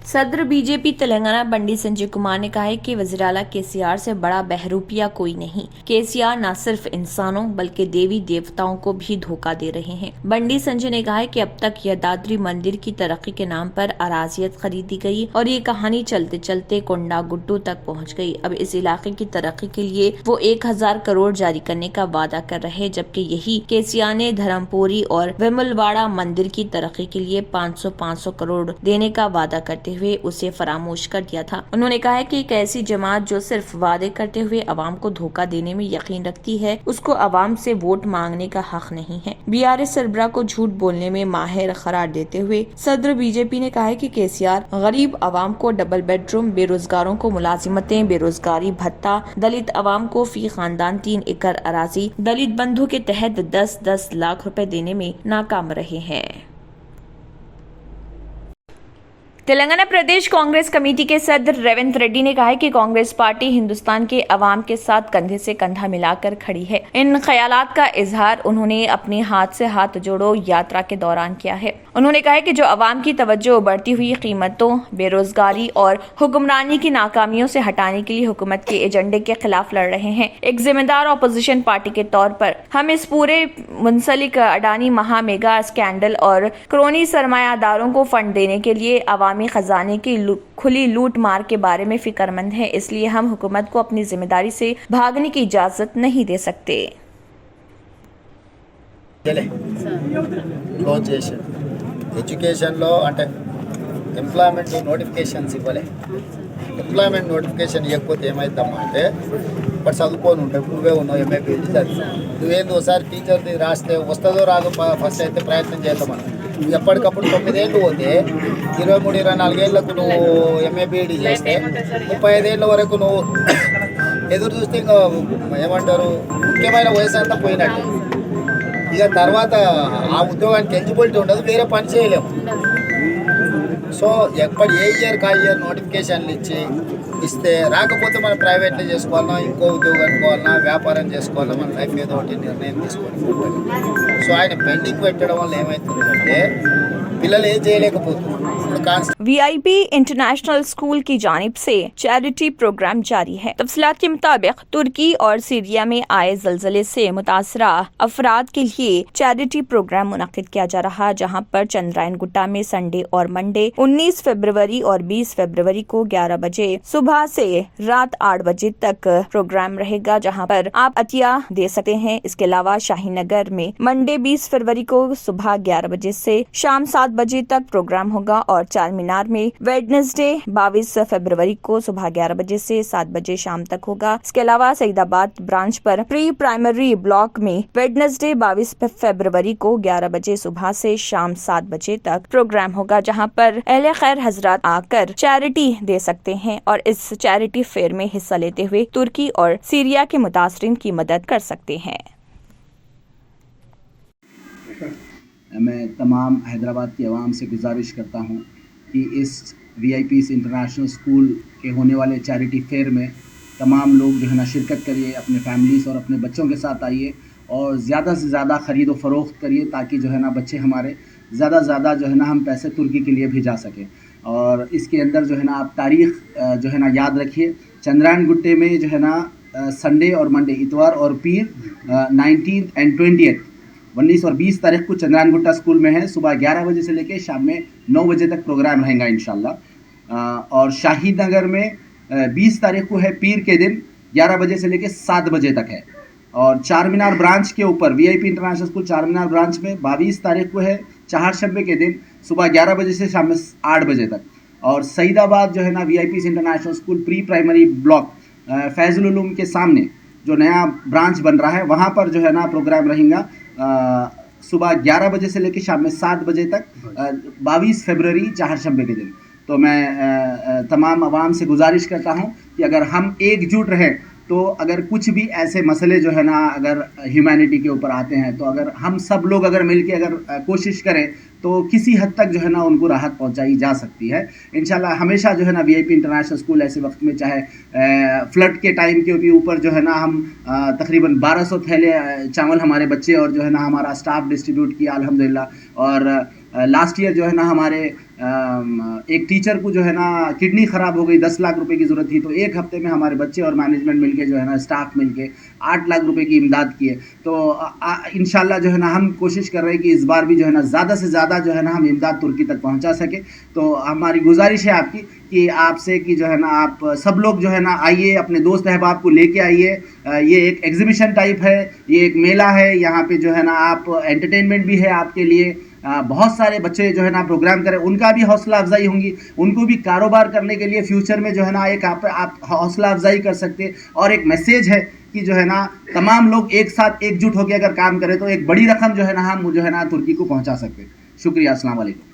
सदर बीजेपी तेलंगाना बंडी संजय कुमार ने कहा है कि वज़ीर-ए-आला केसीआर से बड़ा बहरूपिया कोई नहीं। केसीआर न सिर्फ इंसानों बल्कि देवी देवताओं को भी धोखा दे रहे हैं। बंडी संजय ने कहा है कि अब तक यदाद्री मंदिर की तरक्की के नाम पर अराजियत खरीदी गई और ये कहानी चलते चलते कोंडा गुड्डू तक पहुंच गई। अब इस इलाके की तरक्की के लिए वो 1000 करोड़ जारी करने का वादा कर रहे, जबकि यही केसीआर ने धर्मपुरी और विमलवाड़ा मंदिर की तरक्की के लिए 500 करोड़ देने का वादा करते हुए उसे फरामोश कर दिया था। उन्होंने कहा है कि एक ऐसी जमात जो सिर्फ वादे करते हुए अवाम को धोखा देने में यकीन रखती है, उसको अवाम से वोट मांगने का हक नहीं है। बीआरएस सरबराह को झूठ बोलने में माहिर करार देते हुए सदर बीजेपी ने कहा है कि केसीआर गरीब अवाम को डबल बेडरूम, बेरोजगारों को मुलाजिमतें, बेरोजगारी भत्ता, दलित अवाम को फी खानदान 3 एकड़ अराजी, दलित बंधु के तहत 10-10 लाख रुपए देने में नाकाम रहे हैं। तेलंगाना प्रदेश कांग्रेस कमेटी के सदर रेवंत रेड्डी ने कहा है कि कांग्रेस पार्टी हिंदुस्तान के अवाम के साथ कंधे से कंधा मिलाकर खड़ी है। इन ख्यालात का इजहार उन्होंने अपने हाथ से हाथ जोड़ो यात्रा के दौरान किया है। उन्होंने कहा है कि जो अवाम की तवज्जो बढ़ती हुई कीमतों, बेरोजगारी और हुक्मरानी की नाकामियों से हटाने के लिए हुकूमत के एजेंडे के खिलाफ लड़ रहे हैं। एक जिम्मेदार अपोजिशन पार्टी के तौर पर हम इस पूरे मुंसलिक अडानी महा मेगा स्कैंडल और क्रोनी सरमायादारों को फंड देने के लिए अवामी खजाने की खुली लूट मार के बारे में फिक्रमंद है। इसलिए हम हुकूमत को अपनी जिम्मेदारी से भागने की इजाजत नहीं दे सकते। ఎడ్యుకేషన్ లో అంటే ఎంప్లాయ్మెంట్ నోటిఫికేషన్స్ ఇవ్వలే. ఎంప్లాయ్మెంట్ నోటిఫికేషన్ ఇవ్వకపోతే ఏమైందమ్మా అంటే ఇప్పుడు చదువుకొని ఉంటావు, నువ్వే ఉన్నావు, ఎంఏ పీజీ చదివి నువ్వేంది ఒకసారి టీచర్ది రాస్తే వస్తుందో రాదో ఫస్ట్ అయితే ప్రయత్నం చేద్దామని ఎప్పటికప్పుడు 9 ఏళ్ళు పోతే 23-24 ఏళ్ళకు నువ్వు ఎంఏ బీఈడీ చేస్తే 35 ఏళ్ళ వరకు నువ్వు ఎదురు చూస్తే ఇంకా ఏమంటారు ముఖ్యమైన వయసు అంతా పోయినట్టు. ఇక తర్వాత ఆ ఉద్యోగానికి ఎలిజిబిలిటీ ఉండదు, వేరే పని చేయలేము. సో ఏ ఇయర్కి ఆ ఇయర్ నోటిఫికేషన్లు ఇస్తే రాకపోతే మనం ప్రైవేట్లో చేసుకోవాలన్నా, ఇంకో ఉద్యోగం అనుకోవాలన్నా, వ్యాపారం చేసుకోవాలన్నా, మన లైఫ్ ఏదో ఒకటి నిర్ణయం తీసుకోవాలి. సో ఆయన పెండింగ్ పెట్టడం వల్ల ఏమవుతుందంటే పిల్లలు ఏం చేయలేకపోతున్నారు. वीआईपी इंटरनेशनल स्कूल की जानिब से चैरिटी प्रोग्राम जारी है। तफसीलात के मुताबिक तुर्की और सीरिया में आए जलजले से मुतासरा अफराद के लिए चैरिटी प्रोग्राम मुनक्किद किया जा रहा, जहां पर चंद्रायन गुट्टा में संडे और मंडे 19 फरवरी और 20 फरवरी को 11 बजे सुबह से रात 8 बजे तक प्रोग्राम रहेगा, जहां पर आप अतिया दे सकते हैं। इसके अलावा शाहीन नगर में मंडे 20 फरवरी को सुबह 11 बजे से शाम 7 बजे तक प्रोग्राम होगा और चार मीनार में वेडनेसडे 22 फरवरी को सुबह 11 बजे से 7 बजे शाम तक होगा। इसके अलावा सईदाबाद ब्रांच पर प्री प्राइमरी ब्लॉक में वेडनेसडे 22 फरवरी को 11 बजे सुबह से शाम 7 बजे तक प्रोग्राम होगा, जहां पर अहले खैर हजरात आकर चैरिटी दे सकते हैं और इस चैरिटी फेयर में हिस्सा लेते हुए तुर्की और सीरिया के मुतासरीन की मदद कर सकते हैं। मैं तमाम हैदराबाद की आवाम से गुजारिश करता हूँ कि इस वीआईपीज़ इंटरनेशनल स्कूल के होने वाले चैरिटी फेयर में तमाम लोग जो है ना शिरकत करिए, अपने फैमिलीज़ और अपने बच्चों के साथ आइए और ज़्यादा से ज़्यादा ख़रीद व फ़रोख्त करिए, ताकि जो है ना बच्चे हमारे ज़्यादा से ज़्यादा जो है ना हम पैसे तुर्की के लिए भेजा सकें। और इसके अंदर जो है ना आप तारीख़ जो है ना याद रखिए, चंद्रायन गुट्टे में जो है ना संडे और मंडे, इतवार और पीर 19 एंड 19 और 20 तारीख को चंद्रायन गुट्टा स्कूल में है। सुबह 11 बजे से लेकर शाम में 9 बजे तक प्रोग्राम रहेगा इंशाल्लाह। और शाहीद नगर में 20 तारीख को है, पीर के दिन 11 बजे से लेकर 7 बजे तक है। और चार मीनार ब्रांच के ऊपर वीआईपी इंटरनेशनल स्कूल चार मीनार ब्रांच में 22 तारीख को है, चारशंबे के दिन सुबह 11 बजे से शाम में 8 बजे तक। और सईदाबाद जो है ना VIP international school pre primary block Faizul Uloom के सामने जो नया ब्रांच बन रहा है, वहाँ पर जो है ना प्रोग्राम रहेगा सुबह 11 बजे से लेकर शाम में 7 बजे तक, 22 फरवरी चारशंबे के दिन। तो मैं तमाम आवाम से गुजारिश करता हूँ कि अगर हम एकजुट रहें तो अगर कुछ भी ऐसे मसले जो है ना अगर ह्यूमैनिटी के ऊपर आते हैं, तो अगर हम सब लोग अगर मिलके अगर कोशिश करें तो किसी हद तक जो है ना उनको राहत पहुंचाई जा सकती है इंशाल्लाह। हमेशा जो है ना वीआईपी इंटरनेशनल स्कूल ऐसे वक्त में, चाहे फ्लड के टाइम के भी ऊपर जो है ना हम तकरीबन 1200 थैले चावल हमारे बच्चे और जो है ना हमारा स्टाफ डिस्ट्रीब्यूट किया अल्हम्दुलिल्लाह। और लास्ट ईयर जो है ना हमारे एक टीचर को जो है ना किडनी ख़राब हो गई, 10 लाख रुपए की ज़रूरत थी, तो एक हफ्ते में हमारे बच्चे और मैनेजमेंट मिलके जो है ना स्टाफ मिलके 8 लाख रुपए की इमदाद किए। तो इंशाल्लाह जो है ना हम कोशिश कर रहे हैं कि इस बार भी जो है ना ज़्यादा से ज़्यादा जो है ना हम इमदाद तुर्की तक पहुंचा सके। तो हमारी गुजारिश है आपकी कि आपसे कि जो है ना आप सब लोग जो है ना आइए, अपने दोस्त अहबाब को लेके आइए। ये एक एग्जीबिशन टाइप है, ये एक मेला है, यहाँ पे जो है ना आप एंटरटेनमेंट भी है आपके लिए। बहुत सारे बच्चे जो है ना प्रोग्राम करें, उनका भी हौसला अफजाई होंगी, उनको भी कारोबार करने के लिए फ्यूचर में जो है ना एक आप हौसला अफजाई कर सकते। और एक मैसेज है कि जो है ना तमाम लोग एक साथ एकजुट होकर अगर काम करें तो एक बड़ी रकम जो है ना हम जो है ना तुर्की को पहुंचा सकते। शुक्रिया, अस्सलाम वालेकुम।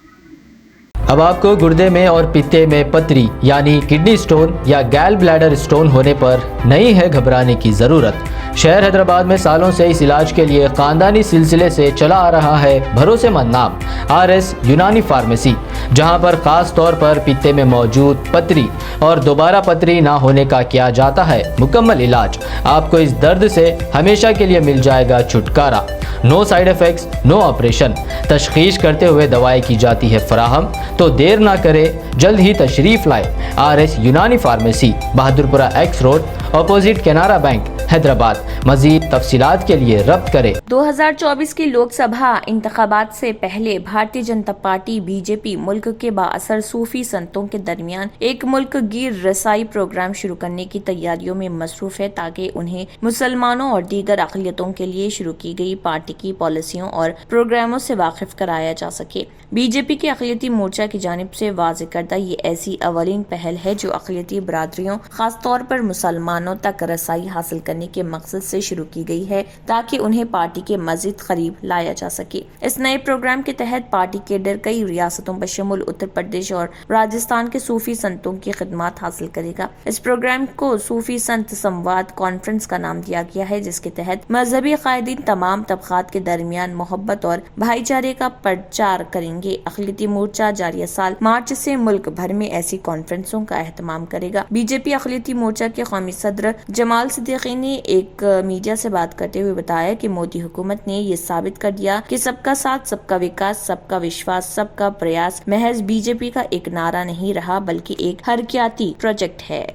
अब आपको गुर्दे में और पित्ते में पथरी यानी किडनी स्टोन या गैल ब्लैडर स्टोन होने पर नहीं है घबराने की ज़रूरत। शहर हैदराबाद में सालों से इस इलाज के लिए ख़ानदानी सिलसिले से चला आ रहा है भरोसेमंद नाम RS यूनानी फार्मेसी, जहां पर ख़ास तौर पर पित्ते में मौजूद पथरी और दोबारा पथरी ना होने का किया जाता है मुकम्मल इलाज। आपको इस दर्द से हमेशा के लिए मिल जाएगा छुटकारा। No side effects, no operation, तशखीस करते हुए दवाएं की जाती है फराहम। तो देर ना करे, जल्द ही तशरीफ लाए RS Unani pharmacy, Bahadurpura X road, opposite Canara bank, Hyderabad. मजीद तफसीलात के लिए रब्त करें। 2024 की लोकसभा इंतखाबात से पहले भारतीय जनता पार्टी BJP मुल्क के बाअसर सूफी संतों के दरमियान एक मुल्क गिर रसाई प्रोग्राम शुरू करने की तैयारियों में मसरूफ है, ताकि उन्हें मुसलमानों और दीगर अक़लियतों के लिए शुरू की गई पार्टी की पॉलिसियों और प्रोग्रामों से वाकिफ कराया जा सके। BJP के अक़लियती मोर्चा की जानिब से वाज़ेह करदा ये ऐसी अवलीन पहल है जो अक़लियती बरादरियों, खास तौर पर मुसलमानों तक रसाई हासिल करने के मकसद से शुरू की गई है, ताकि उन्हें पार्टी के मज़ीद करीब लाया जा सके। इस नए प्रोग्राम के तहत पार्टी केडर कई रियासतों बशमुल उत्तर प्रदेश और राजस्थान के सूफी संतों की खिदमत हासिल करेगा। इस प्रोग्राम को सूफी संत संवाद कॉन्फ्रेंस का नाम दिया गया है, जिसके तहत मजहबी कायदीन तमाम तबकात के दरमियान मोहब्बत और भाईचारे का प्रचार करेंगे। अक़लियती मोर्चा जारिया साल मार्च से मुल्क भर में ऐसी कॉन्फ्रेंसों का एहतमाम करेगा। BJP अक़लियती मोर्चा के कौमी सदर जमाल सिद्दीकी ने एक मीडिया से बात करते हुए बताया कि मोदी हुकूमत ने ये साबित कर दिया कि सबका साथ, सबका विकास, सबका विश्वास, सबका प्रयास महज BJP का एक नारा नहीं रहा, बल्कि एक हरकियाती प्रोजेक्ट है।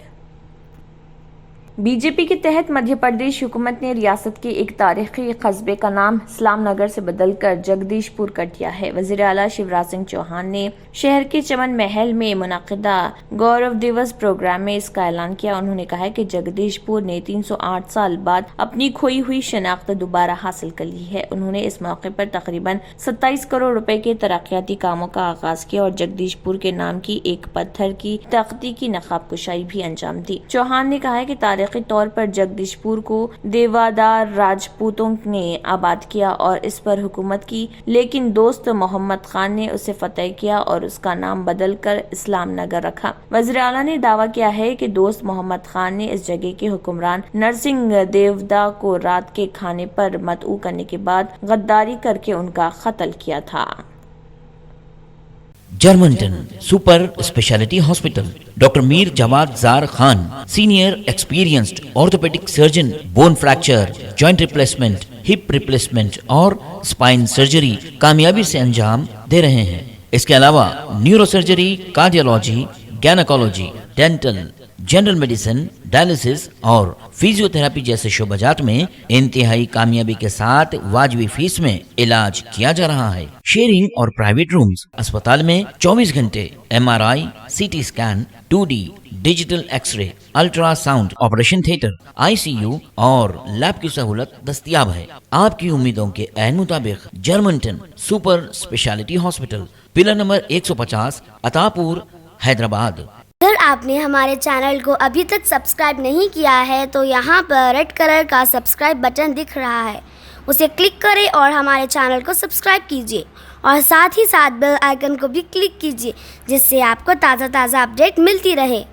BJP के तहत मध्य प्रदेश हुकूमत ने रियासत के एक तारीखी कस्बे का नाम इस्लाम नगर से बदलकर जगदीशपुर कर दिया है। वज़ीर आला शिवराज सिंह चौहान ने शहर के चमन महल में मुनाकिदा गौरव दिवस प्रोग्राम में इसका ऐलान किया। उन्होंने कहा कि जगदीशपुर ने 308 साल बाद अपनी खोई हुई शनाख्त दोबारा हासिल कर ली है। उन्होंने इस मौके पर तकरीबन 27 करोड़ रुपए के तरक्याती कामों का आगाज किया और जगदीशपुर के नाम की एक पत्थर की तख्ती की नकाब कुशाई भी अंजाम दी। चौहान ने कहा कि तारीखी तौर पर जगदीशपुर को देवादार राजपूतों ने आबाद किया और इस पर हुकूमत की, लेकिन दोस्त मोहम्मद खान ने उसे फतह किया और उसका नाम बदलकर इस्लाम नगर रखा। वज़ीर आला ने दावा किया है कि दोस्त मोहम्मद खान ने इस जगह के हुक्मरान नरसिंह देवदा को रात के खाने पर मदऊ करने के बाद गद्दारी करके उनका कत्ल किया था। Germanten super speciality hospital, doctor Mir Jawad Zar Khan, senior experienced orthopaedic surgeon, bone fracture, joint replacement, hip replacement और स्पाइन सर्जरी कामयाबी से अंजाम दे रहे हैं। इसके अलावा neuro surgery, cardiology, gynaecology, dental, general medicine, dialysis और फिजियोथेरेपी जैसे शोबाजात में इंतहाई कामयाबी के साथ वाजिबी फीस में इलाज किया जा रहा है। शेयरिंग और प्राइवेट रूम्स, अस्पताल में 24 घंटे MRI, CT scan, 2D digital x-ray, ultrasound, operation theatre, ICU और लैब की सहूलत दस्तयाब है। आपकी उम्मीदों के ऐन मुताबिक Germanten super speciality hospital, pillar number 150, Attapur, Hyderabad. अगर आपने हमारे चैनल को अभी तक सब्सक्राइब नहीं किया है तो यहाँ पर रेड कलर का सब्सक्राइब बटन दिख रहा है, उसे क्लिक करें और हमारे चैनल को सब्सक्राइब कीजिए और साथ ही साथ बेल आइकन को भी क्लिक कीजिए, जिससे आपको ताज़ा अपडेट मिलती रहे।